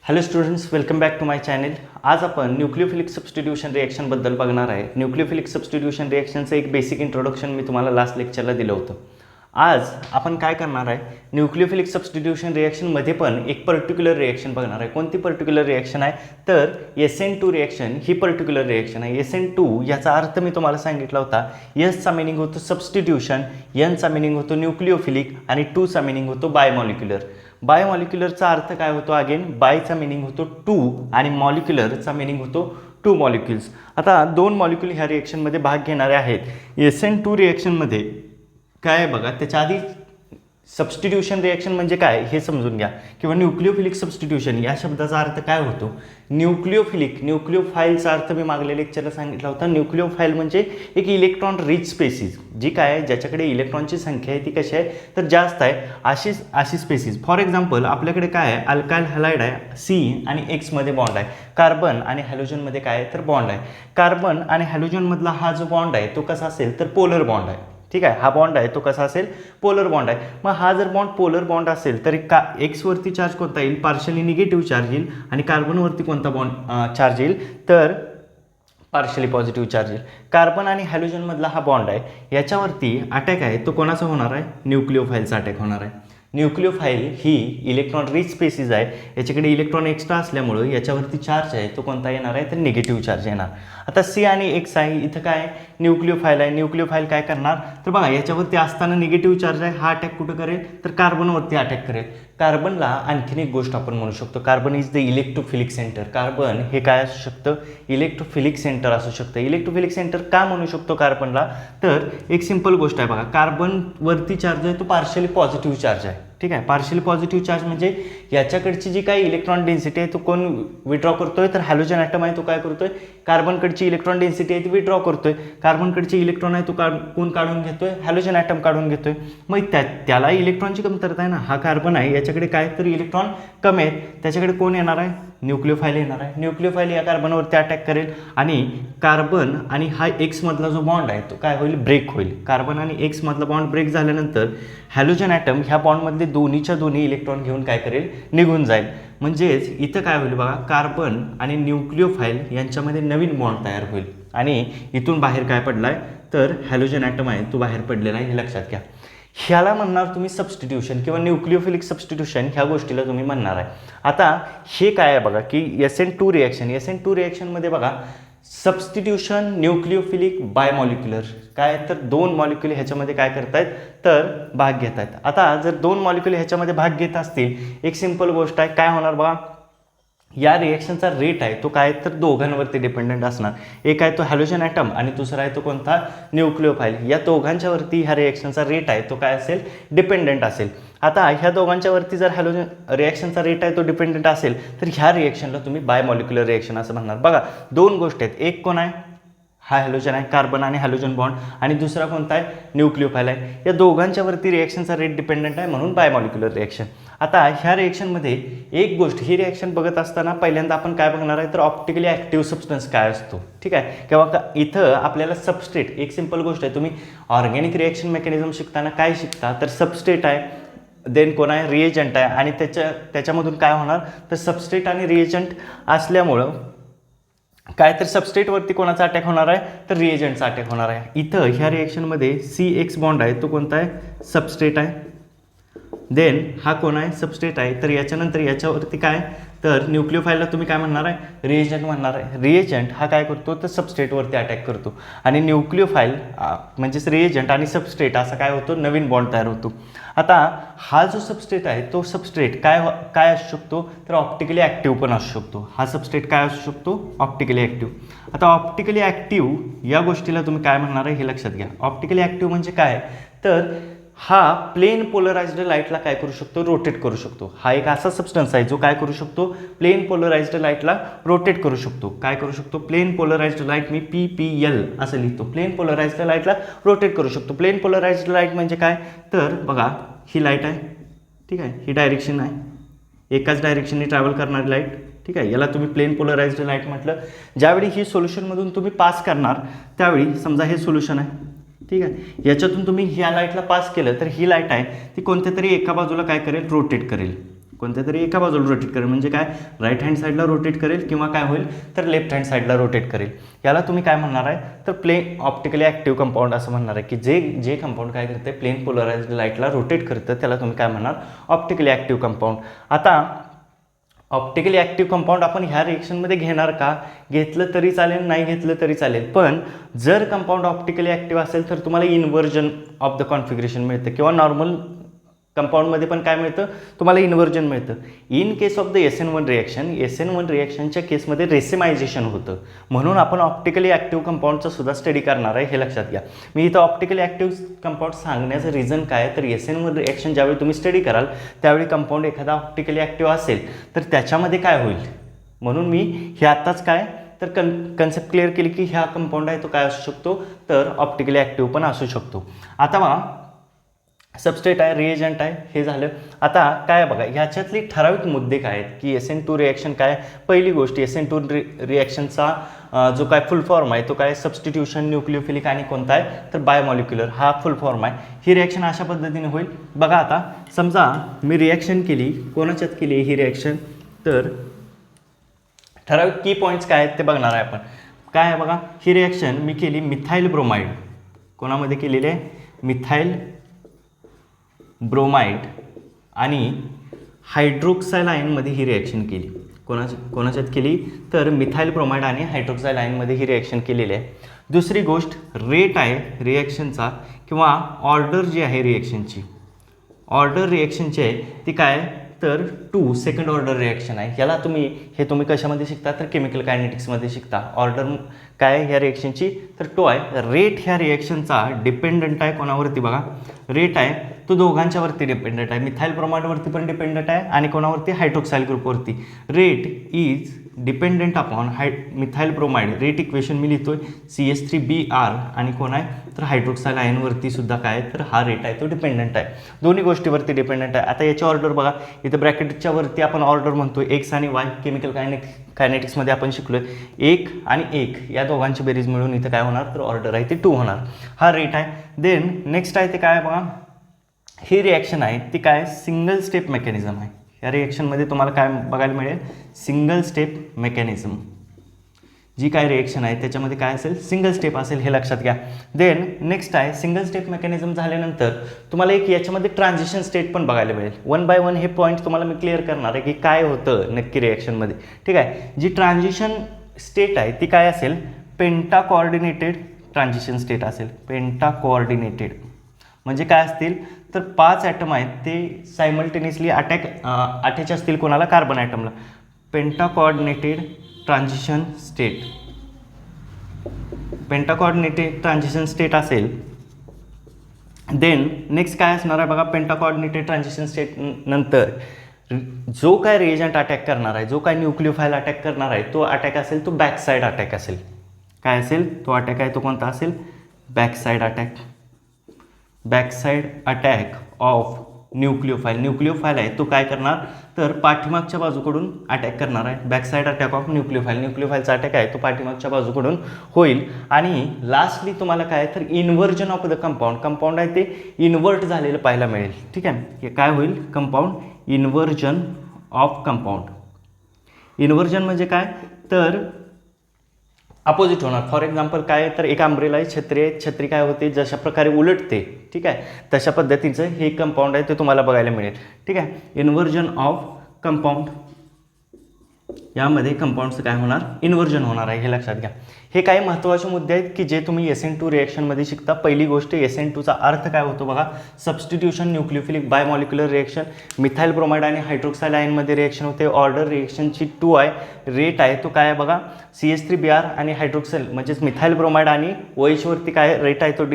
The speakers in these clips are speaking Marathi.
Hello students, welcome back to my channel. आज आपण न्यूक्लियोफिलिक सबस्टिट्यूशन रिॲक्शनबद्दल बघणार आहे. न्यूक्लियोफिलिक सबस्टिट्यूशन रिॲक्शनचं एक बेसिक इंट्रोडक्शन मी तुम्हाला लास्ट लेक्चरला दिलं होतं. आज आपण काय करणार आहे, न्यूक्लियोफिलिक सबस्टिट्यूशन रिॲक्शनमध्ये पण एक पर्टिक्युलर रिॲक्शन बघणार आहे. कोणती पर्टिक्युलर रिॲक्शन आहे तर SN2 रिॲक्शन ही पर्टिक्युलर रिॲक्शन आहे. SN2 याचा अर्थ मी तुम्हाला सांगितला होता. एसचा मिनिंग होतो सबस्टिट्यूशन, एनचा मिनिंग होतो न्यूक्लियोफिलिक आणि 2चा मिनिंग होतो बायमॉलिक्युलर. बायमॉलिक्युलरचा अर्थ काय होतो, अगेन बायचा मिनिंग होतो 2 आणि मॉलिक्युलरचा मिनिंग होतो 2 मॉलिक्युल्स. आता 2 मॉलिक्युल ह्या रिॲक्शनमध्ये भाग घेणारे आहेत. SN2 रिॲक्शनमध्ये काय आहे बघा, त्याच्या आधी सबस्टिट्यूशन रिॲक्शन म्हणजे काय हे समजून घ्या, किंवा न्यूक्लियोफिलिक सबस्टिट्यूशन या शब्दाचा अर्थ काय होतो. न्यूक्लियोफाईलचा अर्थ मी मागल्या लेक्चरला सांगितला होता. न्यूक्लियोफाईल म्हणजे एक इलेक्ट्रॉन रिच स्पेसिस, जी काय आहे ज्याच्याकडे इलेक्ट्रॉनची संख्या आहे ती कशी आहे तर जास्त आहे, अशी स्पेसिस. फॉर एक्झाम्पल आपल्याकडे काय आहे, अल्काइल हॅलाइड आहे, C आणि Xमध्ये बॉन्ड आहे. कार्बन आणि हॅलोजनमध्ये काय आहे तर बॉन्ड आहे. कार्बन आणि हॅलोजनमधला हा जो बॉन्ड आहे तो कसा असेल तर पोलर बॉन्ड आहे. ठीक आहे, हा बॉन्ड आहे तो कसा असेल पोलर बॉन्ड आहे. मग हा जर बॉन्ड पोलर बॉन्ड असेल तर एक्सवरती चार्ज कोणता येईल, पार्शली निगेटिव्ह चार्ज येईल, आणि कार्बनवरती कोणता बॉन्ड चार्ज येईल तर पार्शली पॉझिटिव्ह चार्ज येईल. कार्बन आणि हॅलोजनमधला हा बॉन्ड आहे, याच्यावरती अटॅक आहे तो कोणाचा होणार आहे, न्यूक्लियोफाईलचा अटॅक होणार आहे. न्यूक्लियोफाईल ही इलेक्ट्रॉन रिच स्पेसिस आहे, याच्याकडे इलेक्ट्रॉन एक्स्ट्रा असल्यामुळं याच्यावरती चार्ज आहे तो कोणता येणार आहे तर निगेटिव्ह चार्ज येणार. आता C आणि X आहे, इथं काय न्यूक्लियोफाईल आहे. न्यूक्लियोफाईल काय करणार तर बघा, याच्यावरती असताना निगेटिव्ह चार्ज आहे, हा अटॅक कुठं करेल तर कार्बनवरती अटॅक करेल. कार्बनला आणखीन एक गोष्ट आपण म्हणू शकतो, carbon is the electrophilic centre. Carbon हे काय असू शकतं, इलेक्ट्रोफिलिक सेंटर असू शकतं. इलेक्ट्रोफिलिक सेंटर का म्हणू शकतो कार्बनला तर एक सिंपल गोष्ट आहे बघा, कार्बनवरती चार्ज आहे तो पार्शली पॉझिटिव्ह चार्ज आहे. ठीक आहे, पार्शली पॉझिटिव्ह चार्ज म्हणजे याच्याकडची जी काही इलेक्ट्रॉन डेन्सिटी आहे तो कोण विड्रॉ करतोय तर हॅलोजन ॲटम आहे तो काय करतोय, कार्बनकडची इलेक्ट्रॉन डेन्सिटी आहे ती विड्रॉ करतोय. कार्बनकडची इलेक्ट्रॉन आहे तो कोण काढून घेतोय, हॅलोजन ॲटम काढून घेतोय. मग त्याला इलेक्ट्रॉनची कमतरता आहे ना, हा कार्बन आहे याच्याकडे काय तर इलेक्ट्रॉन कमी आहेत, त्याच्याकडे कोण येणार आहे न्यूक्लियोफाईल येणार आहे. न्यूक्लियोफाईल या कार्बनवरती अटॅक करेल आणि कार्बन आणि हा X मधला जो बॉन्ड आहे तो काय होईल, ब्रेक होईल. कार्बन आणि X मधला बॉन्ड ब्रेक झाल्यानंतर हॅलोजन ॲटम ह्या बॉन्डमधले दोन्हीच्या दोन्ही इलेक्ट्रॉन घेऊन काय करेल, निघून जाईल. म्हणजेच इथं काय होईल बघा, कार्बन आणि न्यूक्लियोफाईल यांच्यामध्ये नवीन बॉन्ड तयार होईल आणि इथून बाहेर काय पडलाय तर हॅलोजन ॲटम आहे तो बाहेर पडलेला आहे, हे लक्षात घ्या. ह्याला म्हणणार तुम्ही सबस्टिट्यूशन किंवा न्यूक्लियोफिलिक सबस्टिट्यूशन, ह्या गोष्टीला तुम्ही म्हणणार आहे. आता हे काय आहे बघा की SN2 रिॲक्शनमध्ये बघा सबस्टिट्यूशन, न्यूक्लियोफिलिक, बायमॉलिक्युलर काय तर 2 मॉलिक्युल ह्याच्यामध्ये काय करतायत तर भाग घेत आहेत. आता जर 2 मॉलिक्युल ह्याच्यामध्ये भाग घेत असतील, एक सिंपल गोष्ट आहे, काय होणार बघा, या रिॲक्शनचा रेट आहे तो काय तर दोघांवरती डिपेंडंट असणार. एक आहे तो हॅलोजन ॲटम आणि दुसरा आहे तो कोणता न्यूक्लियोफाईल. या दोघांच्यावरती ह्या रिॲक्शनचा रेट आहे तो काय असेल, डिपेंडंट असेल. आता ह्या दोघांच्यावरती जर हॅलोजन रिॲक्शनचा रेट आहे तो डिपेंडंट असेल तर ह्या रिॲक्शनला तुम्ही बायमॉलिक्युलर रिॲक्शन असं म्हणणार. बघा 2 गोष्टी आहेत, एक कोण आहे, हा हॅलोजन आहे, कार्बन आणि हॅलोजन बॉन्ड, आणि दुसरा कोणता आहे न्यूक्लियोफाईल आहे. या दोघांच्यावरती रिॲक्शनचा रेट डिपेंडंट आहे म्हणून बायमॉलिक्युलर रिॲक्शन. आता ह्या रिॲक्शनमध्ये एक गोष्ट, ही रिॲक्शन बघत असताना पहिल्यांदा आपण काय बघणार आहे तर ऑप्टिकली ॲक्टिव्ह सबस्टन्स काय असतो. ठीक आहे, किंवा इथं आपल्याला सबस्ट्रेट, एक सिंपल गोष्ट आहे, तुम्ही ऑर्गॅनिक रिॲक्शन मेकॅनिझम शिकताना काय शिकता तर सबस्ट्रेट आहे, देन कोण आहे रिएजंट आहे, आणि त्याच्यामधून काय होणार तर सबस्ट्रेट आणि रिएजंट असल्यामुळं काय तर सबस्ट्रेटवरती कोणाचा अटॅक होणार आहे तर रिएजंटचा अटॅक होणार आहे. इथं ह्या रिॲक्शनमध्ये CX बॉन्ड आहे तो कोणता आहे, सबस्ट्रेट आहे. देन हा कोण आहे, सबस्ट्रेट आहे. तर याच्यानंतर याच्यावरती काय तर न्यूक्लियोफाईलला तुम्ही काय म्हणणार आहे, रिएजंट म्हणणार आहे. रिएजंट हा काय करतो तर सबस्ट्रेटवरती अटॅक करतो, आणि न्यूक्लियोफाईल म्हणजेच रिएजंट आणि सबस्ट्रेट असा काय होतो, नवीन बॉन्ड तयार होतो. आता हा जो सबस्ट्रेट आहे तो सबस्ट्रेट काय असू शकतो तर ऑप्टिकली ॲक्टिव्ह पण असू शकतो. हा सबस्ट्रेट काय असू शकतो, ऑप्टिकली ॲक्टिव्ह. आता ऑप्टिकली ॲक्टिव्ह या गोष्टीला तुम्ही काय म्हणणार आहे हे लक्षात घ्या. ऑप्टिकली ॲक्टिव्ह म्हणजे काय तर हा प्लेन पोलराइज्ड लाईटला काय करू शकतो, रोटेट करू शकतो. हा एक असा सबस्टन्स आहे जो काय करू शकतो, प्लेन पोलराइज्ड लाईटला रोटेट करू शकतो. काय करू शकतो, प्लेन पोलराइज्ड लाईट, मी PPL असं लिहितो, प्लेन पोलराइज्ड लाईटला रोटेट करू शकतो. प्लेन पोलराइज्ड लाईट म्हणजे काय तर बघा, ही लाईट आहे, ठीक आहे, ही डायरेक्शन आहे, एकाच डायरेक्शनने ट्रॅव्हल करणारी लाईट. ठीक आहे, याला तुम्ही प्लेन पोलराइज्ड लाईट म्हटलं. ज्यावेळी ही सोल्युशनमधून तुम्ही पास करणार त्यावेळी समजा हे सोल्युशन आहे, ठीक आहे, याच्यातून तुम्ही ह्या लाईटला पास केलं तर ही लाईट आहे ती कोणत्या तरी एका बाजूला काय करेल, रोटेट करेल. कोणत्या तरी एका बाजूला रोटेट करेल. म्हणजे काय, राईट हँड साईडला रोटेट करेल किंवा काय होईल तर लेफ्ट हँड साईडला रोटेट करेल. याला तुम्ही काय म्हणणार आहे तर प्लेन ऑप्टिकली ॲक्टिव्ह कंपाऊंड असं म्हणणार आहे की जे कंपाऊंड काय करते प्लेन पोलराइज्ड लाईटला रोटेट करतं त्याला तुम्ही काय म्हणणार ऑप्टिकली ॲक्टिव्ह कंपाऊंड. आता ऑप्टिकली ॲक्टिव्ह कंपाऊंड आपण ह्या रिएक्शनमध्ये घेणार का, घेतलं तरी चालेल नाही घेतलं तरी चालेल. पण जर कंपाऊंड ऑप्टिकली ॲक्टिव्ह असेल तर तुम्हाला इन्व्हर्जन ऑफ द कॉन्फिगरेशन मिळतं किंवा नॉर्मल कंपाऊंडमध्ये पण काय मिळतं तुम्हाला इन्व्हर्जन मिळतं. In case of the SN1 reaction, SN1 रिएक्शनच्या केसमध्ये रेसेमायझेशन होतं. म्हणून आपण ऑप्टिकली ॲक्टिव्ह कंपाऊंडचा सुद्धा स्टडी करणार आहे हे लक्षात घ्या. मी इथं ऑप्टिकली ॲक्टिव्ह कंपाऊंड सांगण्याचं रिझन काय तर SN1 रिएक्शन ज्यावेळी तुम्ही स्टडी कराल त्यावेळी कंपाऊंड एखादा ऑप्टिकली ॲक्टिव्ह असेल तर त्याच्यामध्ये काय होईल, म्हणून मी हे आत्ताच काय तर कन्सेप्ट क्लिअर केली की ह्या कंपाऊंड आहे तो काय असू शकतो तर ऑप्टिकली ॲक्टिव्ह पण असू शकतो. आता बघा सबस्ट्रेट आहे, रिएजंट आहे, हे झालं. आता काय बघा ह्याच्यातली ठराविक मुद्दे काय आहेत की SN2 रिएक्शन काय. पहिली गोष्ट SN2 रिएक्शनचा जो काय फुल फॉर्म आहे तो काय सबस्टिट्यूशन न्यूक्लिओफिलिक आणि कोणता आहे तर बायोमॉलिक्युलर हा फुल फॉर्म आहे. ही रिएक्शन अशा पद्धतीने होईल. बघा आता समजा मी रिएक्शन केली, कोणाच्यात केली ही रिएक्शन तर ठराविक की पॉईंट्स काय आहेत ते बघणार आहे आपण. काय आहे बघा ही रिएक्शन मी केली मिथाइल ब्रोमाइड, कोणामध्ये केलेली आहे मिथाइल ब्रोमाइड आणि हायड्रोक्साइल आयनमध्ये ही रिॲक्शन केली. कोणाच्यात केली तर मिथाइल ब्रोमाइड आणि हायड्रोक्साइल आयनमध्ये ही रिॲक्शन केलेली आहे. दुसरी गोष्ट रेट आहे रिॲक्शनचा किंवा ऑर्डर जी आहे रिॲक्शनची, ऑर्डर रिॲक्शनची आहे ती काय तर 2 सेकंड ऑर्डर रिॲक्शन आहे. याला तुम्ही कशामध्ये शिकता तर केमिकल कायनेटिक्समध्ये शिकता. ऑर्डर काय ह्या रिॲक्शनची तर 2 आहे. रेट ह्या रिॲक्शनचा डिपेंडंट आहे कोणावरती बघा, रेट आहे तो दोघांच्यावरती डिपेंडंट आहे, मिथाइल ब्रोमाइडवरती पण डिपेंडंट आहे आणि कोणावरती हायड्रोक्साइल ग्रुपवरती. Rate is dependent upon methyl bromide. Rate equation मी लिहितोय CH3Br आणि कोण आहे तर हायड्रोक्साइल आयनवरती सुद्धा काय तर हा रेट आहे तो डिपेंडंट आहे. दोन्ही गोष्टीवरती डिपेंडंट आहे. आता याची ऑर्डर बघा इथं ब्रॅकेटच्या वरती आपण ऑर्डर म्हणतो X आणि Y. केमिकल कायनेटिक्समध्ये आपण शिकलोय 1 आणि 1 या दोघांची बेरीज मिळून इथं काय होणार तर ऑर्डर आहे ती 2 होणार. हा रेट आहे. देन नेक्स्ट आहे ते काय बघा ही रिॲक्शन आहे ती काय सिंगल स्टेप मेकॅनिझम आहे. या रिॲक्शनमध्ये तुम्हाला काय बघायला मिळेल सिंगल स्टेप मेकॅनिझम. जी काय रिॲक्शन आहे त्याच्यामध्ये काय असेल सिंगल स्टेप असेल हे लक्षात घ्या. देन नेक्स्ट आहे सिंगल स्टेप मेकॅनिझम झाल्यानंतर तुम्हाला एक याच्यामध्ये ट्रान्झिशन स्टेट पण बघायला मिळेल. 1 बाय 1 हे पॉईंट तुम्हाला मी क्लिअर करणार आहे की काय होतं नक्की रिॲक्शनमध्ये. ठीक आहे, जी ट्रान्झिशन स्टेट आहे ती काय असेल पेंटा कोऑर्डिनेटेड ट्रान्झिशन स्टेट असेल. पेंटा कोऑर्डिनेटेड म्हणजे काय असतील तर 5 ॲटम आहेत ते सायमल्टेनियसली अटॅच असतील कोणाला कार्बन ॲटमला. पेंटा कोऑर्डिनेटेड ट्रान्झिशन स्टेट, पेंटा कोऑर्डिनेटेड ट्रान्झिशन स्टेट असेल. देन नेक्स्ट काय असणार आहे बघा पेंटा कोऑर्डिनेटेड ट्रान्झिशन स्टेट नंतर जो काय रिएजंट अटॅक करणार आहे, जो काय न्यूक्लिओफाईल अटॅक करणार आहे तो अटॅक असेल तो बॅकसाईड अटॅक असेल. काय असेल तो अटॅक आहे तो कोणता असेल backside attack. Backside attack of nucleophile. Nucleophile आहे तो काय करणार तर पाठीमागच्या बाजूकडून अटॅक करणार आहे. Backside attack of nucleophile. न्यूक्लिओफाईलचा अटॅक आहे तो पाठीमागच्या बाजूकडून होईल. आणि लास्टली तुम्हाला काय तर inversion of the compound. Compound आहे ते इन्व्हर्ट झालेलं पाहायला मिळेल. ठीक आहे, हे काय होईल compound inversion of compound. Inversion म्हणजे काय तर अपोजिट होणार. फॉर एक्झाम्पल काय तर एक अम्ब्रेला आहे, छत्री आहे, छत्री काय होते जशा प्रकारे उलटते. ठीक आहे, तशा पद्धतीचं हे कंपाऊंड आहे ते तुम्हाला बघायला मिळेल. ठीक आहे, इन्व्हर्जन ऑफ कंपाऊंड. यामध्ये कंपाऊंडचं काय होणार इन्व्हर्जन होणार आहे हे लक्षात घ्या. हे काही महत्त्वाचे मुद्दे आहेत की जे तुम्ही SN2 रिॲक्शनमध्ये शिकता. पहिली गोष्ट SN2चा अर्थ काय होतो बघा substitution nucleophilic biomolecular reaction. Methyl bromide आणि हायड्रोक्साइल आयनमध्ये रिॲक्शन होते. ऑर्डर रिॲक्शनची 2 आहे. रेट आहे तो काय आहे बघा CH3Br आणि हायड्रोक्साइल म्हणजेच मिथाइल ब्रोमाइड आणि OH वरती काय रेट आहे तो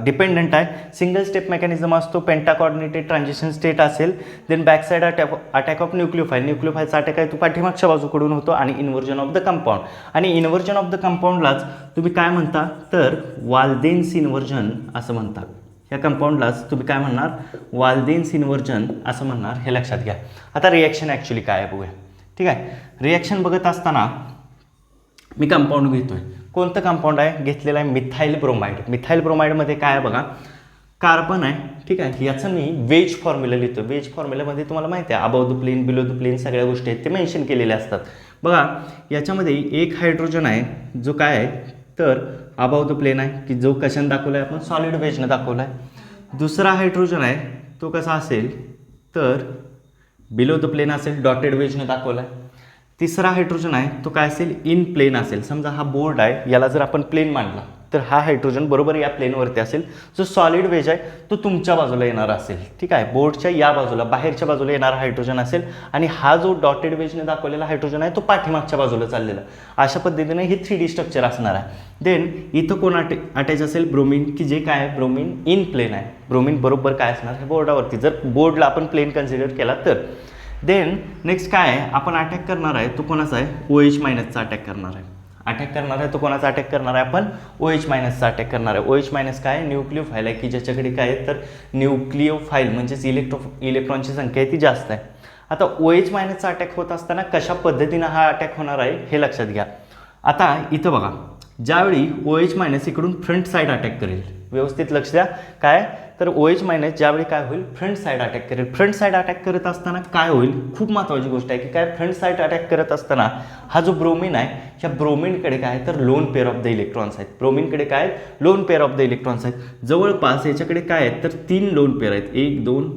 डिपेंडंट आहे. सिंगल स्टेप मेकॅनिझम असतो. पेंटा कोऑर्डिनेटेड ट्रान्झिशन स्टेट असेल. Then backside attack of nucleophile. न्यूक्लिओफाईलचा अटॅक आहे तो पाठीमागच्या बाजूकडून होतो. आणि इन्व्हर्जन ऑफ द कंपाऊंड. आणि इन्व्हर्जन ऑफ द कंपाऊंडलाच तुम्ही काय म्हणता तर वाल्देन्स इन्व्हर्जन असं म्हणता. या कंपाऊंडलाच तुम्ही काय म्हणणार वाल्देन्स इन्व्हर्जन असं म्हणणार हे लक्षात घ्या. आता रिॲक्शन ॲक्च्युली काय आहे बघूया. ठीक आहे, रिॲक्शन बघत असताना मी कंपाऊंड घेतोय. कोणतं कंपाऊंड आहे घेतलेलं आहे मिथाइल ब्रोमाइड. मिथाइल ब्रोमाइडमध्ये काय आहे बघा कार्बन आहे, ठीक आहे. याचं मी वेज फॉर्म्युला लिहितो. वेज फॉर्म्युलामध्ये तुम्हाला माहिती आहे above the plane, below the plane सगळ्या गोष्टी आहेत ते मेन्शन केलेल्या असतात. बघा याच्यामध्ये एक हायड्रोजन आहे जो काय आहे तर अबाव द प्लेन आहे की जो कशाने दाखवला आहे आपण सॉलिड वेजनं दाखवला आहे. दुसरा हायड्रोजन आहे तो कसा असेल तर बिलो द प्लेन असेल, डॉटेड वेजनं दाखवला आहे. तिसरा हायड्रोजन आहे तो काय असेल इन प्लेन असेल. समजा हा बोर्ड आहे याला जर आपण प्लेन मांडला तर हा हायड्रोजन बरोबर या प्लेनवरती असेल. जो सॉलिड वेज आहे तो तुमच्या बाजूला येणार असेल, ठीक आहे. बोर्डच्या या बाजूला बाहेरच्या बाजूला येणारा हायड्रोजन असेल आणि हा जो डॉटेड वेजने दाखवलेला हायड्रोजन आहे तो पाठीमागच्या बाजूला चाललेला. अशा पद्धतीने हे 3D स्ट्रक्चर असणार आहे. देन इथं कोण अटॅच असेल ब्रोमीन की जे काय आहे ब्रोमीन इन प्लेन आहे. ब्रोमीन बरोबर काय असणार आहे बोर्डावरती जर बोर्डला आपण प्लेन कन्सिडर केला तर. देन नेक्स्ट काय आहे आपण अटॅक करणार आहे तो कोणाचा आहे OH मायनसचा अटॅक करणार आहे. अटॅक करणार आहे तो कोणाचा अटॅक करणार आहे आपण OH मायनसचा अटॅक करणार आहे. OH मायनस काय आहे न्यूक्लिओफाईल आहे की ज्याच्याकडे काय आहे तर न्यूक्लिओफाईल म्हणजेच इलेक्ट्रॉनची संख्या आहे ती जास्त आहे. आता OH मायनसचा अटॅक होत असताना कशा पद्धतीनं हा अटॅक होणार आहे हे लक्षात घ्या. आता इथं बघा ज्यावेळी OH मायनस इकडून फ्रंट साईड अटॅक करेल, व्यवस्थित लक्ष द्या काय तर OH मायनस ज्यावेळी काय होईल फ्रंट साईड अटॅक करेल. फ्रंट साईड अटॅक करत असताना काय होईल खूप महत्त्वाची गोष्ट आहे की काय फ्रंट साईड अटॅक करत असताना हा जो ब्रोमीन आहे ह्या ब्रोमीनकडे काय तर lone pair of the electrons आहेत. ब्रोमीनकडे काय lone pair of the electrons आहेत. जवळपास याच्याकडे काय आहेत तर 3 लोन पेअर आहेत 1 2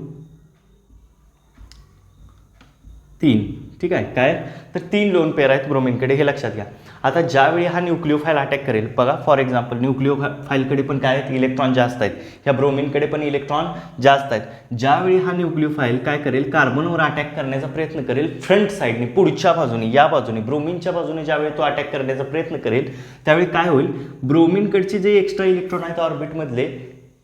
3, ठीक आहे. काय तर 3 लोन पेअर आहेत ब्रोमीनकडे हे लक्षात घ्या. आता ज्यावेळी हा न्यूक्लिओफाईल अटॅक करेल बघा फॉर एक्झाम्पल न्यूक्लिओफाईलकडे पण काय आहेत इलेक्ट्रॉन जास्त आहेत, ह्या ब्रोमीनकडे पण इलेक्ट्रॉन जास्त आहेत. ज्यावेळी हा न्यूक्लिओफाईल काय करेल कार्बनवर अटॅक करण्याचा प्रयत्न करेल फ्रंट साईडने पुढच्या बाजूने या बाजूने ब्रोमीनच्या बाजूने ज्यावेळी तो अटॅक करण्याचा प्रयत्न करेल त्यावेळी काय होईल ब्रोमीनकडचे जे एक्स्ट्रा इलेक्ट्रॉन आहेत ऑर्बिटमधले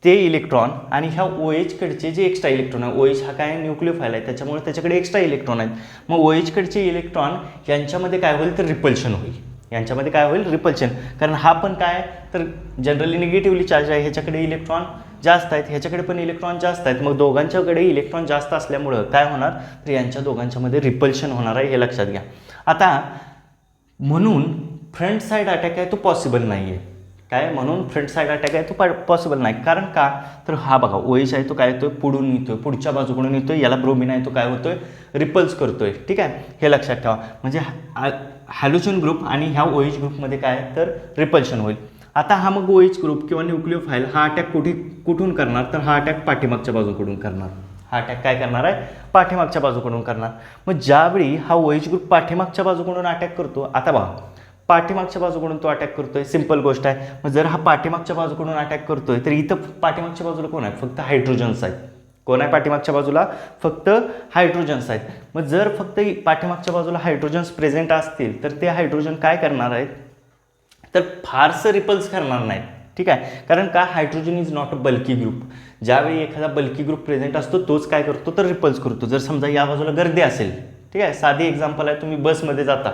ते इलेक्ट्रॉन आणि ह्या OH कडचे जे एक्स्ट्रा इलेक्ट्रॉन आहे OH हा काय न्यूक्लिओफाईल आहे त्याच्यामुळे त्याच्याकडे एक्स्ट्रा इलेक्ट्रॉन आहेत. मग OH कडचे इलेक्ट्रॉन यांच्यामध्ये काय होईल तर रिपल्शन होईल. यांच्यामध्ये काय होईल रिपल्शन, कारण हा पण काय तर जनरली निगेटिव्हली चार्ज आहे, ह्याच्याकडे इलेक्ट्रॉन जास्त आहेत ह्याच्याकडे पण इलेक्ट्रॉन जास्त आहेत. मग दोघांच्याकडे इलेक्ट्रॉन जास्त असल्यामुळं काय होणार तर यांच्या दोघांच्यामध्ये रिपल्शन होणार आहे हे लक्षात घ्या. आता म्हणून फ्रंट साईड अटॅक आहे तो पॉसिबल नाही आहे. काय म्हणून फ्रंट साईड अटॅक आहे तो पॉसिबल नाही, कारण का तर हा बघा OH आहे तो काय येतोय पुढून येतोय पुढच्या बाजूकडून येतोय. याला ब्रोमीन आहे तो काय होतोय रिपल्स करतोय, ठीक आहे. हे लक्षात ठेवा. म्हणजे हॅलोजन ग्रुप आणि ह्या OH ग्रुपमध्ये काय तर रिपल्शन होईल. आता हा मग OH ग्रुप किंवा न्यूक्लिओफाईल हा अटॅक कुठून करणार तर हा अटॅक पाठीमागच्या बाजूकडून करणार. हा अटॅक काय करणार आहे पाठीमागच्या बाजूकडून करणार. मग ज्यावेळी हा OH ग्रुप पाठीमागच्या बाजूकडून अटॅक करतो, आता बघा पाठीमागच्या बाजूकडून तो अटॅक करतोय सिंपल गोष्ट आहे. मग जर हा पाठीमागच्या बाजूकडून अटॅक करतोय तर इथं पाठीमागच्या बाजूला कोण आहे फक्त हायड्रोजन्स आहेत. कोण आहे पाठीमागच्या बाजूला फक्त हायड्रोजन्स आहेत. मग जर फक्त पाठीमागच्या बाजूला हायड्रोजन्स प्रेझेंट असतील तर ते हायड्रोजन काय करणार आहेत तर फारसं रिपल्स करणार नाहीत, ठीक आहे. कारण का hydrogen is not a bulky group. ज्यावेळी एखादा बल्की ग्रुप प्रेझेंट असतो तोच काय करतो तर रिपल्स करतो. जर समजा या बाजूला गर्दी असेल, ठीक आहे, साधी एक्झाम्पल आहे तुम्ही बसमध्ये जाता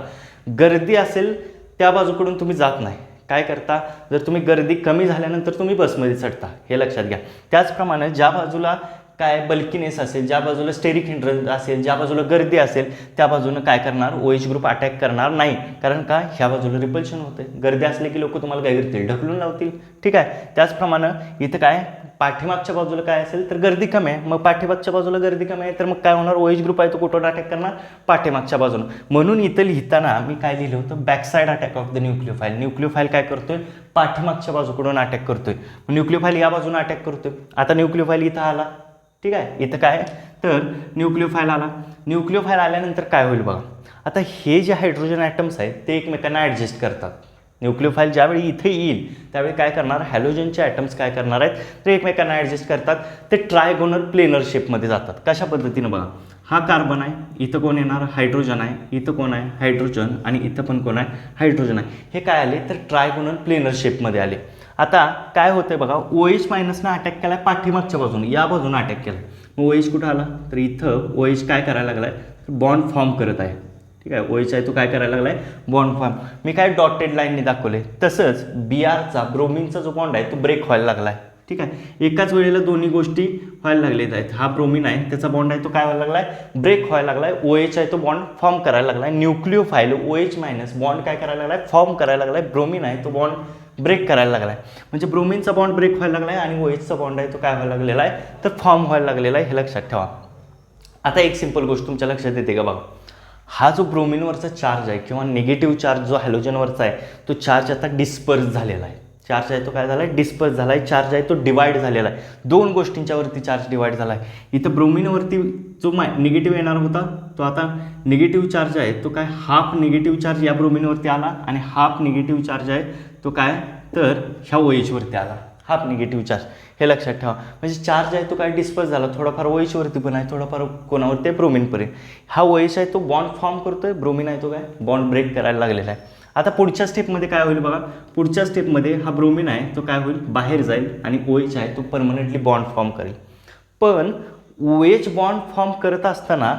गर्दी असेल त्या बाजूकडून तुम्ही जात नाही, काय करता जर तुम्ही गर्दी कमी झाल्यानंतर तुम्ही बसमध्ये चढता हे लक्षात घ्या. त्याचप्रमाणे ज्या बाजूला काय बल्कीनेस असेल ज्या बाजूला स्टेरिक हिंड्रन्स असेल ज्या बाजूला गर्दी असेल त्या बाजूनं काय करणार OH ग्रुप अटॅक करणार नाही, कारण का ह्या बाजूला रिपल्शन होते. गर्दी असले की लोक तुम्हाला काय करतील ढकलून लावतील, ठीक आहे. त्याचप्रमाणे इथं काय पाठीमागच्या बाजूला काय असेल तर गर्दी कमी आहे. मग पाठीमागच्या बाजूला गर्दी कमी आहे तर मग काय होणार OH ग्रुप आहे तो कुठून अटॅक करणार पाठीमागच्या बाजूनं. म्हणून इथं लिहिताना मी काय लिहिलं होतं back side attack of the nucleophile. Nucleophile काय करतोय पाठीमागच्या बाजूकडून अटॅक करतोय. न्यूक्लिओफाईल या बाजूने अटॅक करतोय. आता न्यूक्लिओफाईल इथं आला, ठीक आहे. इथं काय तर न्यूक्लिओफाईल आला. न्यूक्लिओफाईल आल्यानंतर काय होईल बघा. आता हे जे हायड्रोजन ॲटम्स आहेत ते एकमेकांना ॲडजस्ट करतात. न्यूक्लिओफाईल ज्यावेळी इथे येईल त्यावेळी काय करणार हॅलोजनचे ॲटम्स काय करणार आहेत ते एकमेकांना ॲडजस्ट करतात. ते ट्रायगोनल प्लेनर शेपमध्ये जातात. कशा पद्धतीनं बघा हा कार्बन आहे, इथं कोण येणार हायड्रोजन आहे, इथं कोण आहे हायड्रोजन आणि इथं पण कोण आहे हायड्रोजन आहे. हे काय आले तर ट्रायगोनल प्लेनर शेपमध्ये आले. आता काय होतंय बघा OH मायनसनं अटॅक केला पाठीमागच्या बाजूने या बाजूने अटॅक केला. मग OH कुठं आला तर इथं OH काय करायला लागलाय बॉन्ड फॉर्म करत आहे, ठीक आहे. OH आहे तो काय करायला लागलाय बॉन्ड फॉर्म. मी काय डॉटेड लाईनने दाखवले. तसंच Brचा ब्रोमीनचा जो बॉन्ड आहे तो ब्रेक व्हायला लागलाय, ठीक आहे. एकाच वेळेला दोन्ही गोष्टी व्हायला लागलेल्या आहेत. हा ब्रोमीन आहे त्याचा बॉन्ड आहे तो काय व्हायला लागलाय ब्रेक व्हायला लागलाय. OH आहे तो बॉन्ड फॉर्म करायला लागलाय. न्यूक्लिओफाईल OH मायनस बॉन्ड काय करायला लागलाय फॉर्म करायला लागलाय. ब्रोमीन आहे तो बॉन्ड ब्रेक करायला लागला आहे. म्हणजे ब्रोमिनचा बॉन्ड ब्रेक व्हायला लागला आहे आणि OHचा बॉन्ड आहे तो काय व्हायला लागलेला आहे, तर फॉर्म व्हायला लागलेला आहे. हे लक्षात ठेवा. आता एक सिंपल गोष्ट तुमच्या लक्षात येते का बघा, हा जो ब्रोमिनवरचा चार्ज आहे किंवा निगेटिव्ह चार्ज जो हॅलोजनवरचा आहे तो चार्ज आता डिस्पर्स झालेला आहे. चार्ज आहे तो काय झाला आहे, डिस्पर्स झाला आहे. चार्ज आहे तो डिवाइड झालेला आहे. दोन गोष्टींच्यावरती चार्ज डिवाइड झाला आहे. इथं ब्रोमिनवरती जो निगेटिव्ह येणार होता तो आता निगेटिव्ह चार्ज आहे तो काय हाफ निगेटिव्ह चार्ज या ब्रोमिनवरती आला आणि हाफ निगेटिव्ह चार्ज आहे तो काय तर ह्या OH वरती आला, हाफ निगेटिव्ह चार्ज. हे लक्षात ठेवा. म्हणजे चार्ज आहे तो काय डिस्पर्स झाला, थोडाफार OH वरती पण आहे, थोडाफार कोणावरती आहे, ब्रोमिनपर्यंत. हा OH आहे तो बॉन्ड फॉर्म करतोय, ब्रोमिन आहे तो काय बॉन्ड ब्रेक करायला लागलेला आहे. आता पुढच्या स्टेपमध्ये काय होईल बघा, पुढच्या स्टेपमध्ये हा ब्रोमिन आहे तो काय होईल, बाहेर जाईल आणि OH आहे तो परमनंटली बॉन्ड फॉर्म करेल. पण OH बॉन्ड फॉर्म करत असताना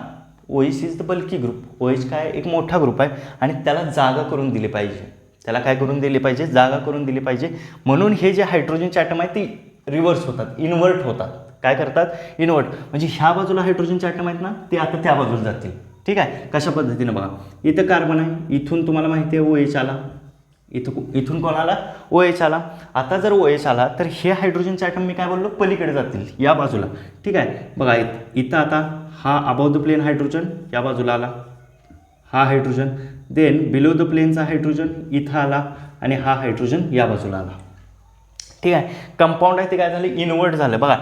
OH is the bulky group. OH काय एक मोठा ग्रुप आहे आणि त्याला जागा करून दिली पाहिजे. त्याला काय करून दिली पाहिजे, जागा करून दिली पाहिजे. म्हणून हे जे हायड्रोजनचे ॲटम आहेत ती रिव्हर्स होतात, इन्व्हर्ट होतात. काय करतात, इन्व्हर्ट. म्हणजे ह्या बाजूला हायड्रोजनचे ॲटम आहेत ना ते आता त्या बाजूला जातील. ठीक आहे, कशा पद्धतीनं बघा, इथं कार्बन आहे, इथून तुम्हाला माहिती आहे OH आला, इथून कोणाला OH आला. आता जर OH आला तर हे हायड्रोजनचे ॲटम मी काय बोललो पलीकडे जातील या बाजूला. ठीक आहे, बघा इथं आता हा अबाव द प्लेन हायड्रोजन या बाजूला आला, हा हायड्रोजन. देन बिलो द प्लेनचा हायड्रोजन इथं आला आणि हा हायड्रोजन या बाजूला आला. ठीक आहे, कंपाऊंड आहे ते काय झालं, इन्व्हर्ट झालं. बघा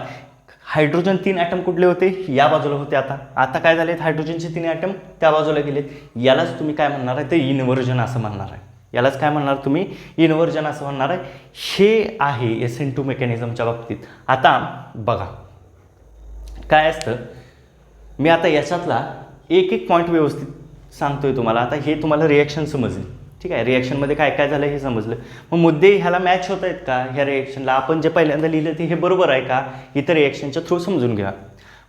हायड्रोजन 3 ॲटम कुठले होते, या बाजूला होते. आता काय झालेत, हायड्रोजनचे 3 ॲटम त्या बाजूला गेलेत. यालाच तुम्ही काय म्हणणार आहे, ते इन्व्हर्जन असं म्हणणार आहे. यालाच काय म्हणणार तुम्ही, इन्व्हर्जन असं म्हणणार आहे. हे आहे SN2 मेकॅनिझमच्या बाबतीत. आता बघा काय असतं, मी आता याच्यातला एक एक पॉईंट व्यवस्थित सांगतोय तुम्हाला. आता हे तुम्हाला रिॲक्शन समजली. ठीक आहे, रिॲक्शनमध्ये काय काय झालं हे समजलं. मग मुद्दे ह्याला मॅच होत आहेत का, ह्या रिॲक्शनला आपण जे पहिल्यांदा लिहिलं ते हे बरोबर आहे का, इतर रिॲक्शनच्या थ्रू समजून घ्या.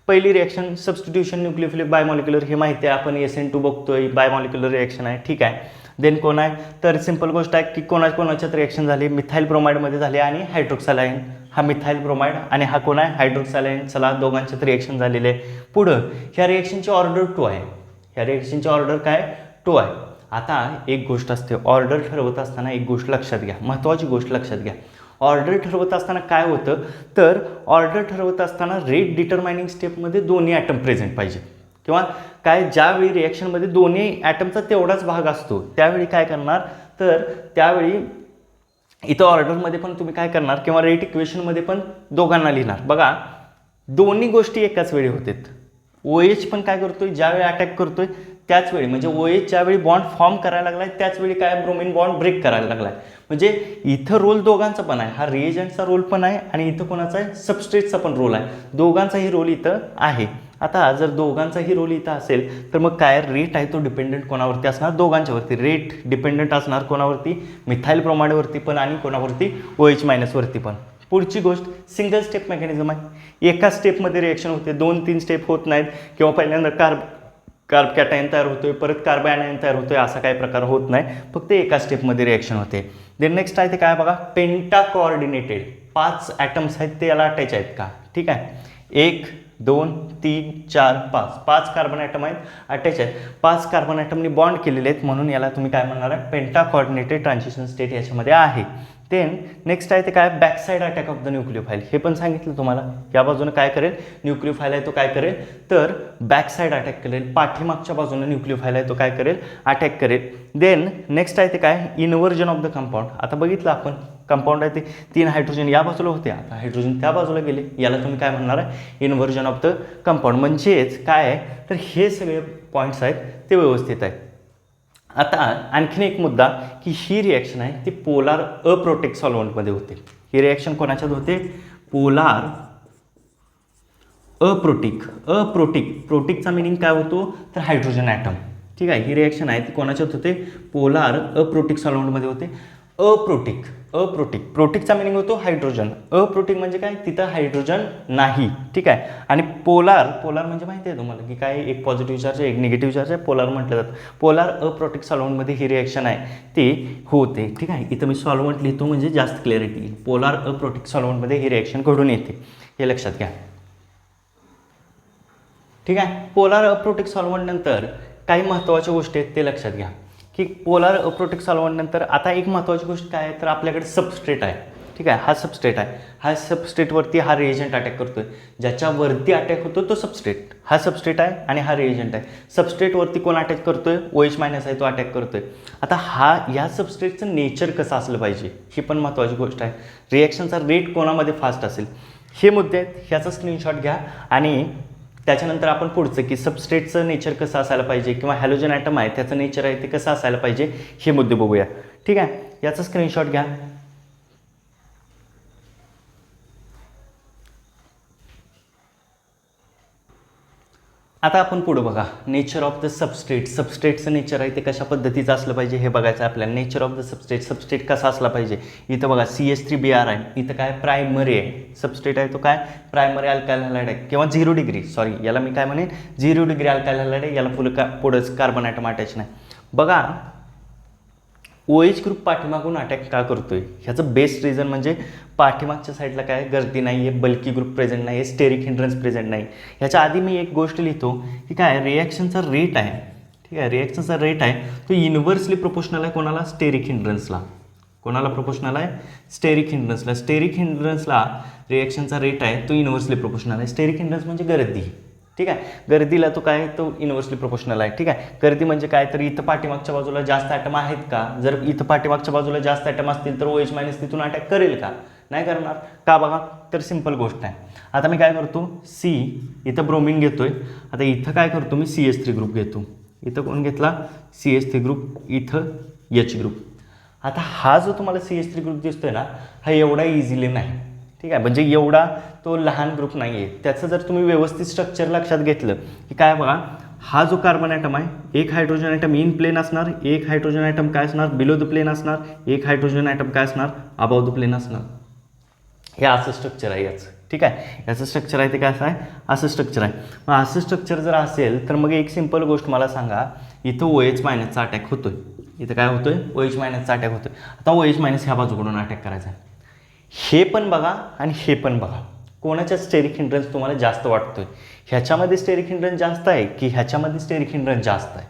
पहिली रिॲक्शन सबस्टिट्यूशन न्यूक्लियोफिलिक बायमॉलिक्युलर, हे माहिती आहे आपण SN2 बघतोय, बायमॉलिक्युलर रिॲक्शन आहे. ठीक आहे, देन कोण आहे, तर सिंपल गोष्ट आहे की कोणाच्यात रिॲक्शन झाली, मिथाईल ब्रोमाइडमध्ये झाली आणि हायड्रोक्सालाईन. हा मिथाईल ब्रोमाइड आणि हा कोण आहे, हायड्रोक्सालाईन. चला दोघांच्यात रिॲक्शन झालेले आहे. पुढं ह्या रिॲक्शनची ऑर्डर 2 आहे. ह्या रिॲक्शनची ऑर्डर काय 2 आहे. आता एक गोष्ट असते, ऑर्डर ठरवत असताना एक गोष्ट लक्षात घ्या, महत्त्वाची गोष्ट लक्षात घ्या. ऑर्डर ठरवत असताना काय होतं, तर ऑर्डर ठरवत असताना रेट डिटरमायनिंग स्टेपमध्ये दोन्ही ॲटम प्रेझेंट पाहिजेत. किंवा काय ज्यावेळी रिॲक्शनमध्ये दोन्ही ॲटमचा तेवढाच भाग असतो त्यावेळी काय करणार, तर त्यावेळी इथं ऑर्डरमध्ये पण तुम्ही काय करणार किंवा रेट इक्वेशनमध्ये पण दोघांना लिहिणार. बघा दोन्ही गोष्टी एकाच वेळी होतात. OH पण काय करतोय, ज्यावेळी अटॅक करतोय त्याच वेळी, म्हणजे OH ज्यावेळी बॉन्ड फॉर्म करायला लागलाय त्याच वेळी काय ब्रोमिन बॉन्ड ब्रेक करायला लागलाय. म्हणजे इथं रोल दोघांचा पण आहे, हा रिएजंटचा रोल पण आहे आणि इथं कोणाचा आहे, सबस्ट्रेटचा पण रोल आहे. दोघांचाही रोल इथं आहे. आता जर दोघांचाही रोल इथं असेल तर मग काय रेट आहे तो डिपेंडंट कोणावरती असणार, दोघांच्यावरती. रेट डिपेंडंट असणार कोणावरती, मिथाईल ब्रोमाइडवरती पण आणि कोणावरती OH- वरती पण. पुढची गोष्ट सिंगल स्टेप मेकॅनिझम आहे. एका स्टेपमध्ये रिॲक्शन होते, 2-3 स्टेप होत नाहीत. किंवा पहिल्यांदा कार्ब कॅटायन तयार होतोय, परत कार्ब ॲनायन तयार होतोय, असा काही प्रकार होत नाही, फक्त एका स्टेपमध्ये रिॲक्शन होते. देन नेक्स्ट आहे ते काय बघा, पेंटा कोऑर्डिनेटेड. 5 ॲटम्स आहेत ते याला अटॅच आहेत का. ठीक आहे, 1 2 3 4 5 कार्बन ॲटम आहेत, अटॅच आहेत. 5 कार्बन ॲटमनी बॉन्ड केलेले आहेत, म्हणून याला तुम्ही काय म्हणणार आहे, पेंटा कोऑर्डिनेटेड ट्रान्झिशन स्टेट याच्यामध्ये आहे. देन नेक्स्ट आहे ते काय, back side attack of the nucleophile. हे पण सांगितलं तुम्हाला, या बाजूने काय करेल, न्यूक्लियोफाईल आहे तो काय करेल, तर बॅक साईड अटॅक करेल. पाठीमागच्या बाजूने न्यूक्लियोफाईल आहे तो काय करेल, अटॅक करेल. देन नेक्स्ट आहे ते काय, इन्व्हर्जन ऑफ द कंपाऊंड. आता बघितलं आपण कंपाऊंड आहे ते 3 हायड्रोजन या बाजूला होते, आता हायड्रोजन त्या बाजूला गेले, याला तुम्ही काय म्हणणार आहे, इन्व्हर्जन ऑफ द कंपाऊंड. म्हणजेच काय आहे, तर हे सगळे पॉईंट्स आहेत ते व्यवस्थित आहेत. आता आणखीन एक मुद्दा की ही रिॲक्शन आहे ती पोलार अप्रोटिक सॉल्व्हंटमध्ये होते. ही रिॲक्शन कोणाच्यात होते, पोलार अप्रोटिक. प्रोटिकचा मिनिंग काय होतो, तर हायड्रोजन ॲटम. ठीक आहे, ही रिॲक्शन आहे ती कोणाच्यात होते, पोलार अप्रोटिक सॉल्व्हंटमध्ये होते. प्रोटिकचा मिनिंग होतो हायड्रोजन. अप्रोटिक म्हणजे काय, तिथं हायड्रोजन नाही. ठीक आहे, आणि पोलार म्हणजे माहिती आहे तुम्हाला की काय, एक पॉझिटिव्ह चार्ज आहे एक निगेटिव्ह चार्ज आहे, पोलार म्हटलं जातं. पोलार अप्रोटिक सॉल्व्हंटमध्ये ही रिॲक्शन आहे ती होते. ठीक आहे, इथं मी सॉल्व्हंट लिहितो म्हणजे जास्त क्लॅरिटी येईल. पोलार अप्रोटिक सॉल्व्हंटमध्ये ही रिॲक्शन घडून येते, हे लक्षात घ्या. ठीक आहे, पोलार अप्रोटिक सॉल्व्हंट नंतर काही महत्त्वाच्या गोष्टी आहेत ते लक्षात घ्या ठीक. पोलार अप्रोटिक सॉल्व्हंटनंतर आता एक महत्त्वाची गोष्ट काय आहे तर आपल्याकडे सबस्ट्रेट आहे. ठीक आहे, हा सबस्ट्रेट आहे. हा सबस्ट्रेटवरती हा रिएजंट अटॅक करतोय. ज्याच्यावरती अटॅक होतो तो सबस्ट्रेट, हा सबस्ट्रेट आहे आणि हा रिएजंट आहे. सबस्ट्रेटवरती कोण अटॅक करतोय, OH मायनस आहे तो अटॅक करतोय. आता या सबस्ट्रेटचं नेचर कसं असलं पाहिजे ही पण महत्त्वाची गोष्ट आहे. रिॲक्शनचा रेट कोणामध्ये फास्ट असेल हे मुद्दे आहेत. ह्याचा स्क्रीनशॉट घ्या आणि त्याच्यानंतर आपण पुढचं की सबस्ट्रेटचं नेचर कसं असायला पाहिजे किंवा हॅलोजन ॲटम आहे त्याचं नेचर आहे ते कसं असायला पाहिजे हे मुद्दे बघूया. ठीक आहे, याचा स्क्रीनशॉट घ्या. आता आपण पुढं बघा, नेचर ऑफ द सबस्ट्रेट. सबस्ट्रेटचं नेचर आहे ते कशा पद्धतीचं असलं पाहिजे हे बघायचं आहे आपल्याला. Nature of the substrate, substrate कसा असला पाहिजे. इथं बघा CH3Br आहे, इथं काय प्रायमरी आहे. सबस्ट्रेट आहे तो काय प्रायमरी अल्काइल हॅलाइड आहे किंवा 0 डिग्री, सॉरी याला मी काय म्हणेन 0 डिग्री अल्काइल हॅलाइड आहे. याला पुढंच कार्बन ॲटम अटॅच नाही. बघा OH ग्रुप पाठीमागून अटॅक का करतोय ह्याचं बेस्ट रिझन म्हणजे पाठीमागच्या साईडला काय गर्दी नाही आहे, बल्की ग्रुप प्रेझेंट नाही आहे, स्टेरिक हिंड्रन्स प्रेझेंट नाही. ह्याच्या आधी मी एक गोष्ट लिहितो की काय रिॲक्शनचा रेट आहे. ठीक आहे, रिॲक्शनचा रेट आहे तो युनिव्हर्सली प्रोपोर्शनल आहे कोणाला, स्टेरिक हिंड्रन्सला. कोणाला प्रोपोर्शनल आहे, स्टेरिक हिंड्रन्सला. स्टेरिक हिंड्रन्सला रिॲक्शनचा रेट आहे तो युनिव्हर्सली प्रोपोर्शनल आहे. स्टेरिक हिंड्रन्स म्हणजे गर्दी. ठीक आहे, गर्दीला तो काय तो युनिव्हर्सली प्रोपोर्शनल आहे. ठीक आहे, गर्दी म्हणजे काय तर इथं पाठीमागच्या बाजूला जास्त ॲटम आहेत का, जर इथं पाठीमागच्या बाजूला जास्त ॲटम असतील तर OH मायनस तिथून अटॅक करेल का, नाही करणार का. बघा तर सिंपल गोष्ट आहे. आता मी काय करतो इथं ब्रोमिन घेतोय. आता इथं काय करतो मी CH3 ग्रुप घेतो. इथं कोण घेतला CH3 ग्रुप, इथं H ग्रुप. आता हा जो तुम्हाला CH3 ग्रुप दिसतोय ना हा एवढा इझिली नाही. ठीक आहे, म्हणजे एवढा तो लहान ग्रुप नाही आहे. त्याचं जर तुम्ही व्यवस्थित स्ट्रक्चर लक्षात घेतलं की काय बघा, हा जो कार्बन ॲटम आहे एक हायड्रोजन ॲटम इन प्लेन असणार, एक हायड्रोजन ॲटम काय असणार बिलो द प्लेन असणार, एक हायड्रोजन ॲटम काय असणार अबाव द प्लेन असणार. हे असं स्ट्रक्चर आहे याचं. ठीक आहे, याचं स्ट्रक्चर आहे ते काय असं आहे, असं स्ट्रक्चर आहे. मग असं स्ट्रक्चर जर असेल तर मग एक सिंपल गोष्ट मला सांगा, इथं OH मायनसचा अटॅक होतोय. इथं काय होतोय OH मायनसचा अटॅक होतोय. आता OH मायनस ह्या बाजूकडून अटॅक करायचा आहे. हे पण बघा आणि हे पण बघा, कोणाच्या स्टेरिक हिंड्रन्स तुम्हाला जास्त वाटतोय. ह्याच्यामध्ये स्टेरिक हिंड्रन्स जास्त आहे की ह्याच्यामध्ये स्टेरिक हिंड्रन्स जास्त आहे.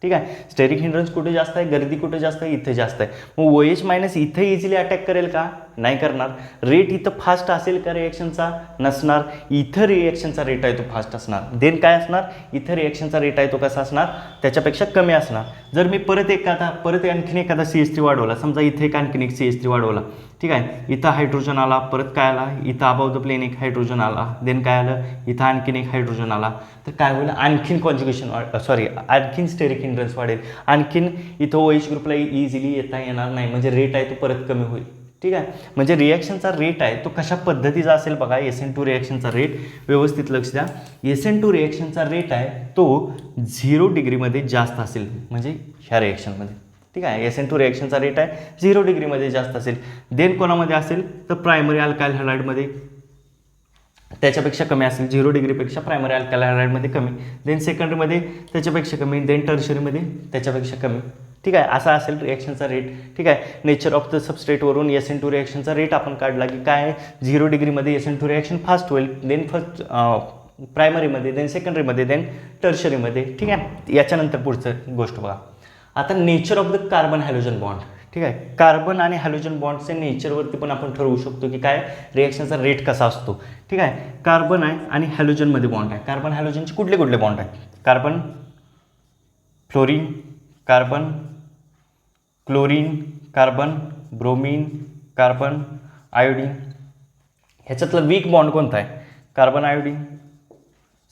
ठीक आहे, स्टेरिक हिंड्रन्स कुठे जास्त आहे, गर्दी कुठे जास्त आहे, इथे जास्त आहे. मग OH मायनस इथं इझिली अटॅक करेल का, नाही करणार. रेट इथं फास्ट असेल का रिॲक्शनचा, नसणार. इथं रिॲक्शनचा रेट आहे तो फास्ट असणार. देन काय असणार, इथं रिॲक्शनचा रेट आहे तो कसा असणार त्याच्यापेक्षा कमी असणार. जर मी परत आणखीन एखादा CH3 वाढवला, समजा इथे एक आणखीन एक CH3 वाढवला. ठीक आहे, इथं हायड्रोजन आला, परत काय आला इथं अबाव द प्लेन एक हायड्रोजन आला, देन काय आलं इथं आणखीन एक हायड्रोजन आला, तर काय होईल आणखीन कॉन्ज्युगेशन आणखीन स्टेरिक हिंड्रन्स वाढेल, आणखीन इथं OH ग्रुपला इझिली येता येणार नाही, म्हणजे रेट आहे तो परत कमी होईल. ठीक आहे, म्हणजे रिॲक्शनचा रेट आहे तो कशा पद्धतीचा असेल बघा. SN2 रिॲक्शनचा रेट व्यवस्थित लक्ष द्या. SN2 रिॲक्शनचा रेट आहे तो 0 डिग्रीमध्ये जास्त असेल, म्हणजे ह्या रिॲक्शनमध्ये. ठीक आहे, SN2 रिॲक्शनचा रेट आहे 0 डिग्रीमध्ये जास्त असेल. देन कोणामध्ये असेल तर प्रायमरी अल्काइल हॅलाइडमध्ये त्याच्यापेक्षा कमी असेल, 0 डिग्रीपेक्षा प्रायमरी अल्काइल हॅलाइडमध्ये कमी. देन सेकंडरीमध्ये त्याच्यापेक्षा कमी, देन टर्शरीमध्ये त्याच्यापेक्षा कमी. ठीक आहे, असा असेल रिॲक्शनचा रेट. ठीक आहे, नेचर ऑफ द सबस्ट्रेटवरून SN2 रिॲक्शनचा रेट आपण काढला की काय 0 डिग्रीमध्ये SN2 रिॲक्शन फास्ट होईल, देन फर्स्ट प्रायमरीमध्ये, देन सेकंडरीमध्ये, देन टर्शरीमध्ये. ठीक आहे, याच्यानंतर पुढचं गोष्ट बघा. आता nature of the carbon halogen bond. ठीक आहे, कार्बन आणि हॅलोजन बॉन्डचे नेचरवरती पण आपण ठरवू शकतो की काय रिॲक्शनचा रेट कसा असतो. ठीक आहे, कार्बन आहे आणि हॅलोजनमध्ये बॉन्ड आहे. कार्बन हॅलोजनचे कुठले कुठले बॉन्ड आहेत, carbon fluorine, carbon chlorine, carbon bromine, carbon iodine. ह्याच्यातलं वीक बॉन्ड कोणता आहे, कार्बन आयोडीन.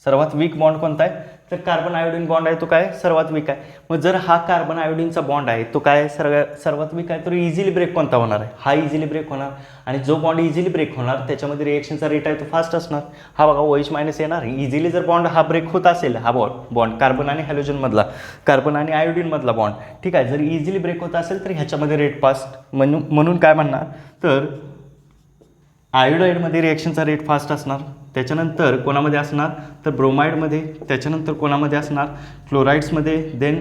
सर्वात वीक बॉन्ड कोणता आहे तर कार्बन आयोडीन बॉन्ड आहे तो काय सर्वात वीक आहे. मग जर हा कार्बन आयोडीनचा बॉन्ड आहे तो काय सर्वात वीक आहे तर इझिली ब्रेक कोणता होणार आहे, हा इझिली ब्रेक होणार. आणि जो बॉन्ड इझिली ब्रेक होणार त्याच्यामध्ये रिॲक्शनचा रेट आहे तो फास्ट असणार. हा बघा OH मायनस येणार. इझिली जर बॉन्ड हा ब्रेक होत असेल, हा बॉन्ड कार्बन आणि हॅलोजनमधला, कार्बन आणि आयोडीनमधला बॉन्ड. ठीक आहे, जर इझिली ब्रेक होत असेल तर ह्याच्यामध्ये रेट फास्ट. म्हणून काय म्हणणार तर आयोडाईडमध्ये रिॲक्शनचा रेट फास्ट असणार. त्याच्यानंतर कोणामध्ये असणार तर ब्रोमाइडमध्ये, त्याच्यानंतर कोणामध्ये असणार क्लोराईड्समध्ये, देन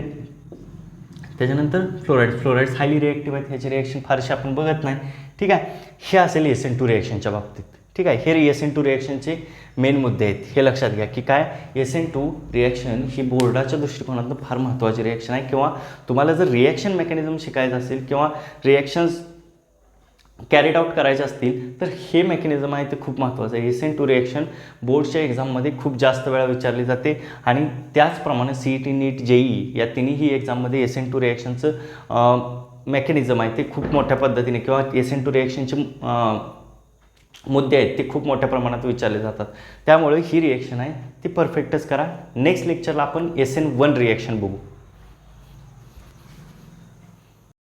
त्याच्यानंतर फ्लोराईड्स हायली रिॲक्टिव्ह आहेत, ह्याची रिॲक्शन फारशी आपण बघत नाही. ठीक आहे, हे असेल SN2 रिॲक्शनच्या बाबतीत. ठीक आहे. हे SN2 रिॲक्शनचे मेन मुद्दे आहेत, हे लक्षात घ्या की काय SN2 रिॲक्शन ही बोर्डाच्या दृष्टिकोनातून फार महत्त्वाची रिॲक्शन आहे. किंवा तुम्हाला जर रिॲक्शन मेकॅनिझम शिकायचं असेल किंवा रिॲक्शन्स कॅरीड आउट करायचे असतील तर हे मेकॅनिझम आहे ते खूप महत्त्वाचं आहे. SN2 रिॲक्शन बोर्डच्या एक्झाममध्ये खूप जास्त वेळा विचारली जाते आणि त्याचप्रमाणे CET नीट JEE या तिन्ही एक्झाममध्ये SN2 रिॲक्शनचं मेकॅनिझम आहे ते खूप मोठ्या पद्धतीने किंवा SN2 रिॲक्शनचे मुद्दे आहेत ते खूप मोठ्या प्रमाणात विचारले जातात. त्यामुळे ही रिॲक्शन आहे ती परफेक्टच करा. नेक्स्ट लेक्चरला आपण SN1 रिॲक्शन बघू.